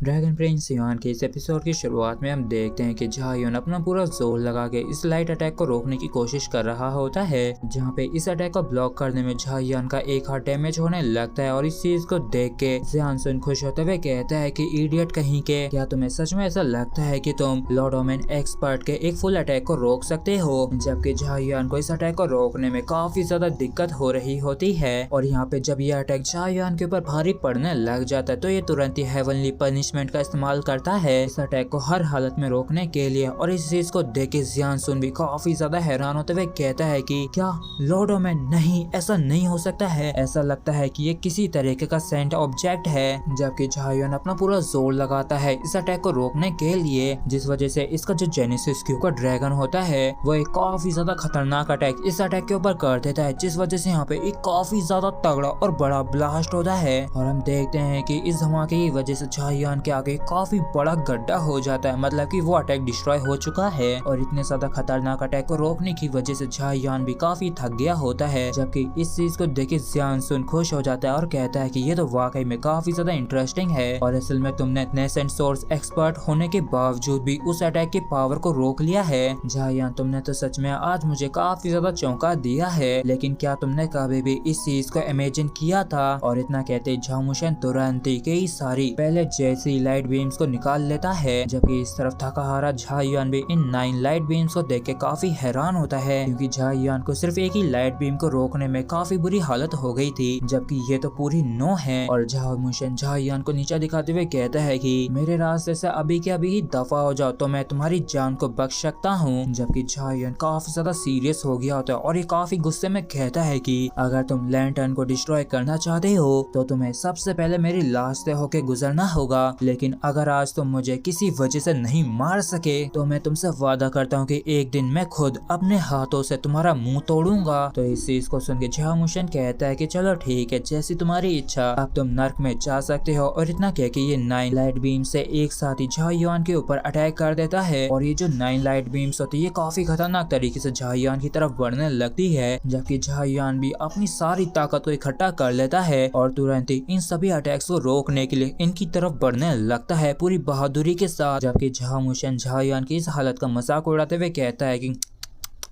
Dragon Prince yuan के इस episode की शुरुआत में हम देखते हैं कि झायुन अपना पूरा जोर लगा के इस लाइट अटैक को रोकने की कोशिश कर रहा होता है, जहां पे इस अटैक को ब्लॉक करने में झायुन का एक हाथ डैमेज होने लगता है। और इस चीज को देख के जियानसुन खुश होते हुए कहता है कि इडियट कहीं के, क्या तुम्हें सच में ऐसा लगता है कि तुम लॉर्ड ओमेन एक्सपर्ट के एक फुल अटैक को रोक सकते हो? जबकि झायुन को इस अटैक को रोकने में काफी ज्यादा दिक्कत हो रही होती है। और यहाँ पे जब ये अटैक झायुन के ऊपर भारी पड़ने लग जाता है तो ये तुरंत ही हेवनली पनिशमेंट का इस्तेमाल करता है इस अटैक को हर हालत में रोकने के लिए। और इस चीज को देख के जियानसुन भी काफी ज्यादा हैरान होते हुए कहता है कि क्या लॉर्ड ओमेन, नहीं, ऐसा नहीं हो सकता है, ऐसा लगता है कि ये किसी तरीके का सेंट ऑब्जेक्ट है। जबकि झायुन अपना पूरा जोर लगाता है इस अटैक को रोकने के लिए, जिस वजह से इसका जो जेनेसिस क्यू का ड्रैगन होता है वो एक काफी ज्यादा खतरनाक अटैक इस अटैक के ऊपर कर देता है, जिस वजह से यहाँ पे एक काफी ज्यादा तगड़ा और बड़ा ब्लास्ट होता है। और हम देखते हैं कि इस धमाके की वजह से झायुन के आगे काफी बड़ा गड्ढा हो जाता है, मतलब कि वो अटैक डिस्ट्रॉय हो चुका है। और इतने ज्यादा खतरनाक अटैक को रोकने की वजह से झायुन भी काफी थक गया होता है। जबकि इस चीज को देख के जियानसुन खुश हो जाता है और कहता है कि ये तो वाकई में काफी ज्यादा इंटरेस्टिंग है, और असल में तुमने नेसेंट सोर्स एक्सपर्ट होने के बावजूद भी उस अटैक की पावर को रोक लिया है। झायुन, तुमने तो सच में आज मुझे काफी ज्यादा चौंका दिया है, लेकिन क्या तुमने कभी भी इस चीज को इमेजिन किया था? और इतना कहते झामुशन तुरंत ही कई सारी पहले जैसी लाइट बीम्स को निकाल लेता है। जबकि इस तरफ थकाहारा झायुन भी इन 9 लाइट बीम्स को देख के काफी हैरान होता है, क्योंकि झायुन को सिर्फ एक ही लाइट बीम को रोकने में काफी बुरी हालत हो गई थी, जबकि ये तो पूरी 9 है। और झामुशन झायुन को नीचा दिखाते हुए कहता है कि मेरे रास्ते से अभी के अभी ही दफा हो जाओ तो मैं तुम्हारी जान को बख्श सकता हूँ। जबकि झायुन काफी ज्यादा सीरियस हो गया होता है और ये काफी गुस्से में कहता है कि अगर तुम लैंटर्न को डिस्ट्रॉय करना चाहते हो तो तुम्हें सबसे पहले मेरी लाश से होके गुजरना होगा, लेकिन अगर आज तुम मुझे किसी वजह से नहीं मार सके तो मैं तुमसे वादा करता हूँ कि एक दिन मैं खुद अपने हाथों से तुम्हारा मुंह तोड़ूंगा। तो इस चीज को सुन के झामुशन कहता है कि चलो ठीक है, जैसी तुम्हारी इच्छा, अब तुम नर्क में जा सकते हो। और इतना कह के ये 9 लाइट बीम से एक साथ ही झायुन के ऊपर अटैक कर देता है। और ये जो 9 लाइट बीम्स होती है ये काफी खतरनाक तरीके से झायुन की तरफ बढ़ने लगती है, जबकि झायुन भी अपनी सारी ताकत को इकट्ठा कर लेता है और तुरंत ही इन सभी अटैक्स को रोकने के लिए इनकी तरफ बढ़ने लगता है पूरी बहादुरी के साथ। जबकि झामुशन झायुन की इस हालत का मजाक उड़ाते हुए कहता है कि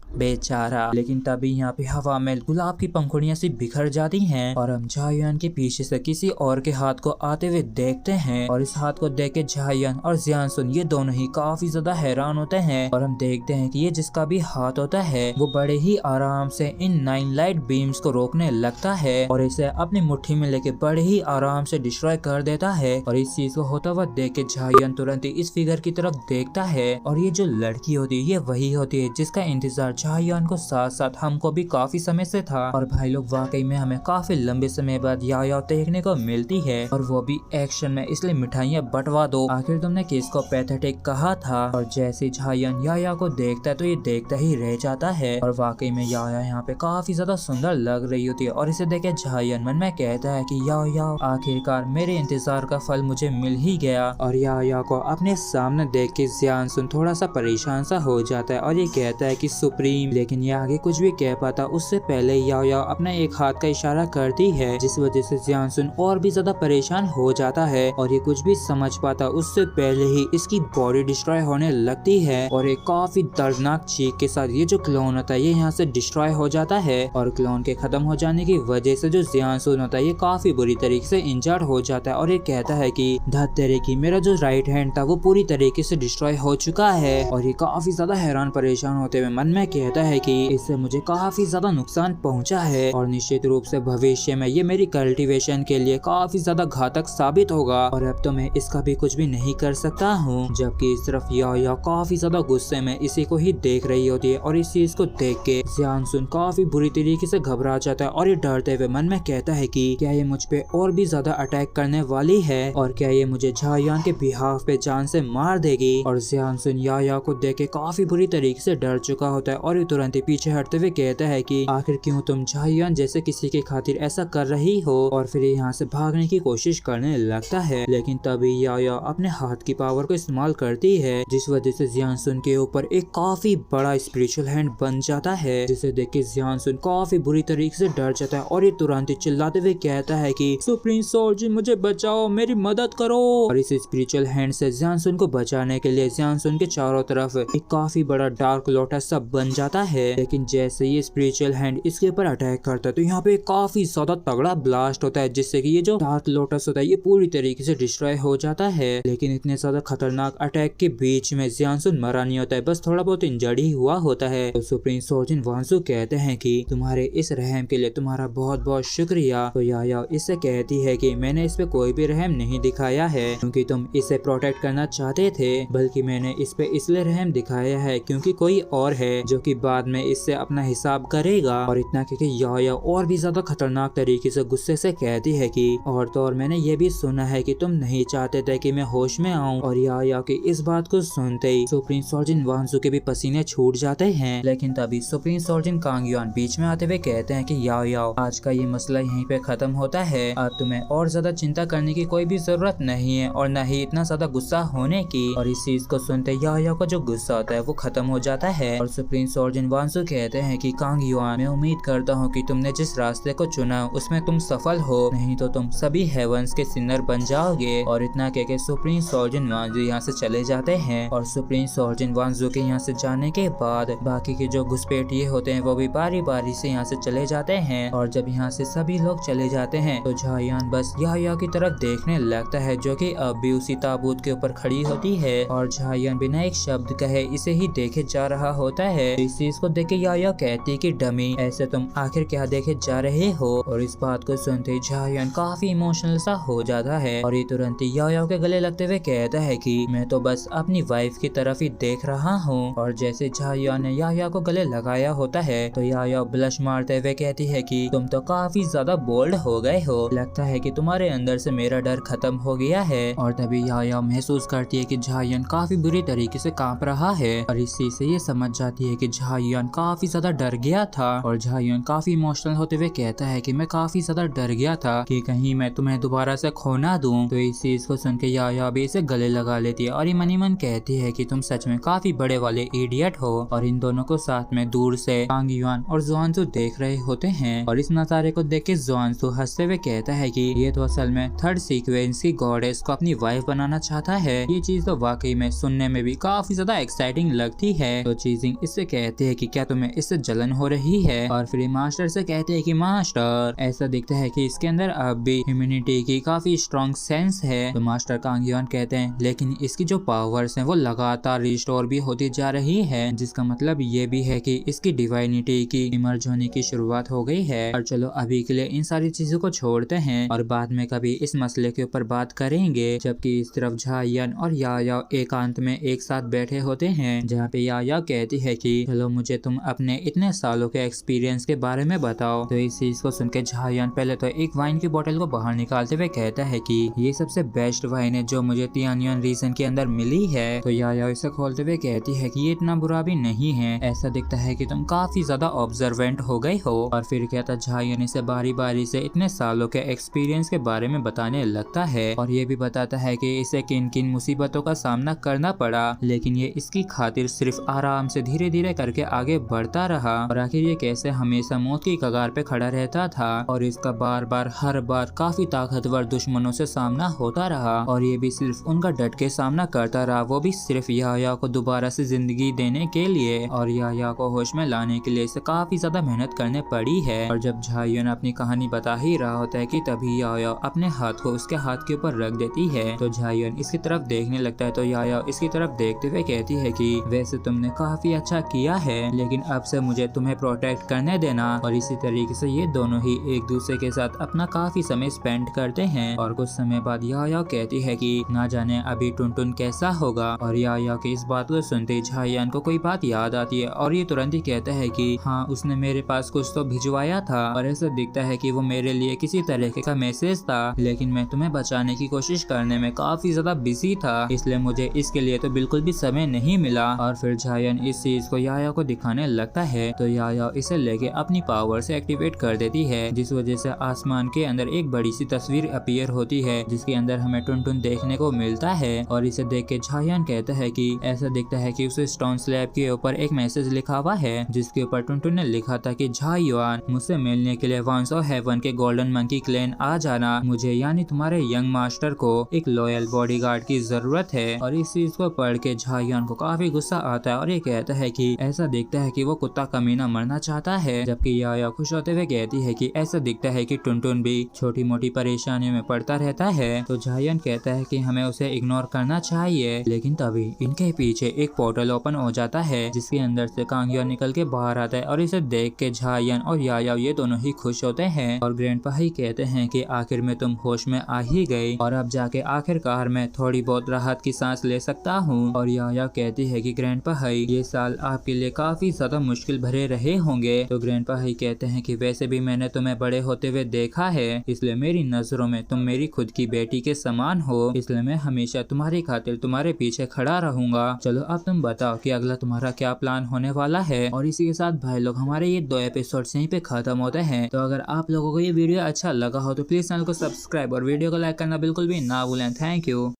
बेचारा। लेकिन तभी यहाँ पे हवा में गुलाब की पंखुड़ियां सी बिखर जाती हैं और हम झायुन के पीछे से किसी और के हाथ को आते हुए देखते हैं। और इस हाथ को देख के झायुन और जियानसुन ये दोनों ही काफी ज्यादा हैरान होते हैं। और हम देखते हैं कि ये जिसका भी हाथ होता है वो बड़े ही आराम से इन 9 लाइट बीम्स को रोकने लगता है और इसे अपनी मुट्ठी में लेके बड़े ही आराम से डिस्ट्रॉय कर देता है। और इस चीज को होता हुआ देख के झायुन तुरंत ही इस फिगर की तरफ देखता है और ये जो लड़की होती है ये वही होती है जिसका इंतजार झायुन को साथ साथ हमको भी काफी समय से था। और भाई लोग वाकई में हमें काफी लंबे समय बाद याया देखने को मिलती है और वो भी एक्शन में, इसलिए मिठाइयाँ बंटवा दो, आखिर तुमने किसको पैथेटिक कहा था। और जैसे झायुन याया को देखता है तो ये देखता ही रह जाता है। और वाकई में याया यहाँ पे काफी ज्यादा सुंदर लग रही होती है और इसे देखे झायुन मन में कहता है कि याया, आखिरकार मेरे इंतजार का फल मुझे मिल ही गया। और याया को अपने सामने देख के जियानसुन थोड़ा सा परेशान सा हो जाता है और ये कहता है कि सुप्रीम, लेकिन ये आगे कुछ भी कह पाता उससे पहले याया अपने एक हाथ का इशारा करती है, जिस वजह से जियानसुन और भी ज्यादा परेशान हो जाता है। और ये कुछ भी समझ पाता उससे पहले ही इसकी बॉडी डिस्ट्रॉय होने लगती है और एक काफी दर्दनाक चीख के साथ ये जो क्लोन होता है ये यहाँ से डिस्ट्रॉय हो जाता है। और क्लोन के खत्म हो जाने की वजह से जो जियानसुन होता है ये काफी बुरी तरीके से इंजर्ड हो जाता है और ये कहता है कि धत तेरे की, मेरा जो राइट हैंड था वो पूरी तरीके से डिस्ट्रॉय हो चुका है। और ये काफी ज्यादा हैरान परेशान होते हुए मन में कहता है कि इससे मुझे काफी ज्यादा नुकसान पहुंचा है और निश्चित रूप से भविष्य में ये मेरी कल्टीवेशन के लिए काफी ज्यादा घातक साबित होगा और अब तो मैं इसका भी कुछ भी नहीं कर सकता हूँ। जबकि इस तरफ याया काफी ज्यादा गुस्से में इसी को ही देख रही होती है और इस चीज को देख के जियानसुन काफी बुरी तरीके से घबरा जाता है और ये डरते हुए मन में कहता है कि क्या ये मुझ पे और भी ज्यादा अटैक करने वाली है और क्या ये मुझे झायुन के बिहाफ पे जान से मार देगी। और जियानसुन याया को देख के काफी बुरी तरीके से डर चुका होता है और ये तुरंत ही पीछे हटते हुए कहता है कि आखिर क्यों तुम झायान जैसे किसी की खातिर ऐसा कर रही हो, और फिर यहाँ से भागने की कोशिश करने लगता है। लेकिन तभी याया अपने हाथ की पावर को इस्तेमाल करती है, जिस वजह से जियानसुन के ऊपर एक काफी बड़ा स्पिरिचुअल हैंड बन जाता है, जिसे देख के जियानसुन काफी बुरी तरीके से डर जाता है और ये तुरंत ही चिल्लाते हुए कहता है कि सुप्रीम सोल्जर मुझे बचाओ, मेरी मदद करो। और इस स्पिरिचुअल हैंड से जियानसुन को बचाने के लिए जियानसुन के चारों तरफ एक काफी बड़ा डार्क लोटस सब बन जाता है। लेकिन जैसे ये स्पिरिचुअल हैंड इसके ऊपर अटैक करता है तो यहाँ पे काफी ज्यादा तगड़ा ब्लास्ट होता है, जिससे कि ये जो डार्क लोटस होता है ये पूरी तरीके से डिस्ट्रॉय हो जाता है। लेकिन इतने ज्यादा खतरनाक अटैक के बीच में जियानसुन मरा नहीं होता है, बस थोड़ा बहुत इंजर्ड ही हुआ होता है। तो सुप्रीम सोल्जर वांसु कहते हैं कि तुम्हारे इस रहम के लिए तुम्हारा बहुत बहुत शुक्रिया। तो याया इससे कहती है कि मैंने इस पे कोई भी रहम नहीं दिखाया है क्योंकि तुम इसे प्रोटेक्ट करना चाहते थे, बल्कि मैंने इस पे इसलिए रहम दिखाया है क्योंकि कोई और है जो कि बाद में इससे अपना हिसाब करेगा। और इतना क्योंकि याया और भी ज्यादा खतरनाक तरीके से गुस्से से कहती है कि और तो और मैंने ये भी सुना है कि तुम नहीं चाहते थे कि मैं होश में आऊं। और याया की इस बात को सुनते ही सुप्रीम सोल्जर वांसु के भी पसीने छूट जाते हैं। लेकिन तभी सुप्रीम सोल्जर कांग युआन बीच में आते हुए कहते हैं कि याओ आज का ये मसला यहीं पे खत्म होता है, अब तुम्हें और ज्यादा चिंता करने की कोई भी जरूरत नहीं है और न ही इतना ज्यादा गुस्सा होने की। और इस चीज को सुनते याओ का जो गुस्सा होता है वो खत्म हो जाता है। और सुप्रीम सोल्जर वांसु कहते हैं कि कांग युआन मैं उम्मीद करता हूँ कि तुमने जिस रास्ते को चुना उसमें तुम सफल हो, नहीं तो तुम सभी हेवंस के सिन्नर बन जाओगे। और इतना कह के सुप्रीम सोल्जर वांसु यहाँ से चले जाते हैं। और सुप्रीम सोल्जर वांसु के यहाँ से जाने के बाद बाकी के जो घुसपैठिए होते हैं वो भी बारी बारी से यहाँ से चले जाते हैं। और जब यहाँ से सभी लोग चले जाते हैं तो झायान बस याया की तरफ देखने लगता है, जो कि अब भी उसी ताबूत के ऊपर खड़ी होती है। और झायान बिना एक शब्द कहे इसे ही देखे जा रहा होता है। इस चीज को देख के याया कहती है कि डमी ऐसे तुम आखिर क्या देखे जा रहे हो। और इस बात को सुनते ही झायान काफी इमोशनल सा हो जाता है और ये तुरंत ही याया के गले लगते हुए कहता है कि मैं तो बस अपनी वाइफ की तरफ ही देख रहा हूँ। और जैसे झायान ने याया को गले लगाया होता है तो याया ब्लश मारते हुए कहती है कि तुम तो काफी ज्यादा बोल्ड हो गए हो, लगता है कि तुम्हारे अंदर से मेरा डर खत्म हो गया है। और तभी याया महसूस करती है कि झायान काफी बुरी तरीके से कांप रहा है और इस चीज से ये समझ जाती है कि झायान काफी ज्यादा डर गया था। और झायान काफी इमोशनल होते हुए कहता है कि मैं काफी ज्यादा डर गया था कि कहीं मैं तुम्हें दोबारा से खो ना दूं। तो इस चीज को सुन के याया भी इसे गले लगा लेती है और ये मनी मन कहती है कि तुम सच में काफी बड़े वाले इडियट हो। और इन दोनों को साथ में दूर से कांग युआन और जुआनसु देख रहे होते हैं। और इस नजारे को देख के जुआनसु हंसते हुए कहता है कि ये तो असल में थर्ड सीक्वेंस की गॉडेस को अपनी वाइफ बनाना चाहता है। ये चीज तो वाकई में सुनने में भी काफी ज्यादा एक्साइटिंग लगती है। तो चीजिंग इससे कहते हैं कि क्या तुम्हें इससे जलन हो रही है। और फिर मास्टर से कहते हैं कि मास्टर ऐसा दिखता है कि इसके अंदर अब भी ह्यूमैनिटी की काफी स्ट्रॉन्ग सेंस है। तो मास्टर कांग युआन कहते हैं लेकिन इसकी जो पावर्स हैं वो लगातार रिस्टोर भी होती जा रही है, जिसका मतलब ये भी है कि इसकी डिवाइनिटी की इमर्ज होने की शुरुआत हो गई है। और चलो अभी के लिए इन सारी चीजों को छोड़ते हैं और बाद में कभी इस मसले के ऊपर बात करेंगे। जबकि इस तरफ झायान और याया एकांत में एक साथ बैठे होते हैं, जहाँ पे याया कहती है कि चलो मुझे तुम अपने इतने सालों के एक्सपीरियंस के बारे में बताओ। तो इस चीज को सुन के झायान पहले तो एक वाइन की बोतल को बाहर निकालते हुए कहता है कि ये सबसे बेस्ट वाइन है जो मुझे तियानियन रीजन के अंदर मिली है। तो याया इसे खोलते हुए कहती है कि ये इतना बुरा भी नहीं है, ऐसा दिखता है कि तुम काफी ज्यादा ऑब्जर्वेंट हो गए हो। और फिर कहता झायान इसे बारी बारी से इतने सालों के एक्सपीरियंस के बारे में बताने लगता है और ये भी बताता है कि इसे किन किन मुसीबतों का सामना करना पड़ा, लेकिन ये इसकी खातिर सिर्फ आराम से धीरे धीरे करके आगे बढ़ता रहा। और आखिर ये कैसे हमेशा मौत की कगार पे खड़ा रहता था और इसका बार बार हर बार काफी ताकतवर दुश्मनों से सामना होता रहा और ये भी सिर्फ उनका डट के सामना करता रहा, वो भी सिर्फ याया को दोबारा से जिंदगी देने के लिए। और याया को होश में लाने के लिए इसे काफी ज्यादा मेहनत करने पड़ी है। और जब झायान अपनी कहानी बता ही रहा होता है कि तभी याया अपने हाथ को उसके हाथ के ऊपर रख देती है। तो झायान इसकी तरफ देखने लगता है तो याया इसकी तरफ देखते हुए कहती है कि वैसे तुमने काफी अच्छा किया है, लेकिन अब से मुझे तुम्हें प्रोटेक्ट करने देना। और इसी तरीके से ये दोनों ही एक दूसरे के साथ अपना काफी समय स्पेंड करते हैं। और कुछ समय बाद याया कहती है कि ना जाने अभी टुनटुन कैसा होगा। और याया की इस बात को सुनते झायान को कोई बात याद आती है और ये तुरंत ही कहता है कि हाँ उसने मेरे पास कुछ तो भिजवाया था और ऐसा दिखता है कि वो मेरे लिए किसी तरीके का मैसेज था, लेकिन मैं तुम्हें बचाने की कोशिश करने में काफी ज्यादा बिजी था, इसलिए मुझे इसके लिए तो बिल्कुल भी समय नहीं मिला। और फिर झायान इस चीज को याया को दिखाने लगता है तो याया इसे लेके अपनी पावर से एक्टिवेट कर देती है, जिस वजह से आसमान के अंदर एक बड़ी सी तस्वीर अपीयर होती है जिसके अंदर हमें टुनटुन देखने को मिलता है। और इसे देख के झायान कहता है कि ऐसा दिखता है कि उसे स्टोन स्लैब के ऊपर एक मैसेज लिखा हुआ है जिसके ऊपर टुनटुन ने लिखा था कि झायान मुझसे मिलने के लिए वंस ऑफ हेवन के गोल्डन मंकी क्लैन आ जाना, मुझे यानी तुम्हारे यंग मास्टर को एक लॉयल बॉडीगार्ड की जरूरत है। और इस चीज को पढ़ के झायान को काफी गुस्सा आता है और ये कहता है कि ऐसा दिखता है कि वो कुत्ता कमीना मरना चाहता है, जबकि याया खुश होते हुए कहती है कि ऐसा दिखता है कि टुनटुन भी छोटी मोटी परेशानियों में पड़ता रहता है। तो झायान कहता है कि हमें उसे इग्नोर करना चाहिए, लेकिन तभी इनके पीछे एक पोर्टल ओपन हो जाता है जिसके अंदर से कांगिया निकल के बाहर आता है और इसे देख के झायान और याया ये दोनों ही खुश होते हैं। और ग्रैंडपा ही कहते हैं कि आखिर में तुम होश में आ ही गई और अब जाके आखिरकार मैं थोड़ी बहुत राहत की सांस ले सकता हूँ। और याया कहती है कि ग्रैंडपा हाई ये साल आपके लिए काफी ज्यादा मुश्किल भरे रहे होंगे। तो ग्रैंडपा हाई कहते हैं कि वैसे भी मैंने तुम्हें बड़े होते हुए देखा है, इसलिए मेरी नजरों में तुम मेरी खुद की बेटी के समान हो, इसलिए मैं हमेशा तुम्हारी खातिर तुम्हारे पीछे खड़ा रहूंगा। चलो अब तुम बताओ कि अगला तुम्हारा क्या प्लान होने वाला है। और इसी के साथ भाई लोग हमारे ये 2 एपिसोड यहीं पे खत्म होते हैं। तो अगर आप लोगों को ये वीडियो अच्छा लगा हो तो प्लीज चैनल को सब्सक्राइब और वीडियो को लाइक करना बिल्कुल भी ना भूलें। Thank you.